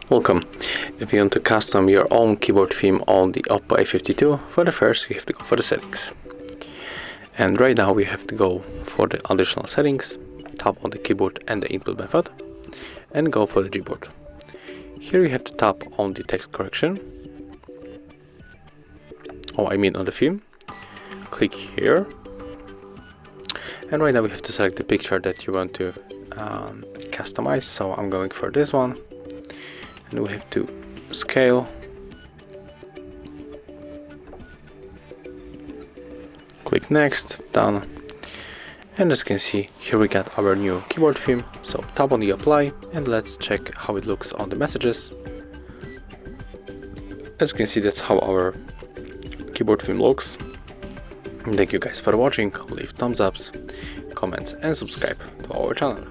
Welcome. If you want to custom your own keyboard theme on the OPPO A52, for the first you have to go for the settings. And right now we have to go for the additional settings, tap on the keyboard and the input method, and go for the Gboard. Here you have to tap on the text correction, on the theme. Click here, and right now we have to select the picture that you want to customize, so I'm going for this one. And we have to scale, click next, done, and as you can see here we got our new keyboard theme. So tap on the apply and let's check how it looks on the messages. As you can see, that's how our keyboard theme looks. Thank you guys for watching. Leave thumbs ups, comments and subscribe to our channel.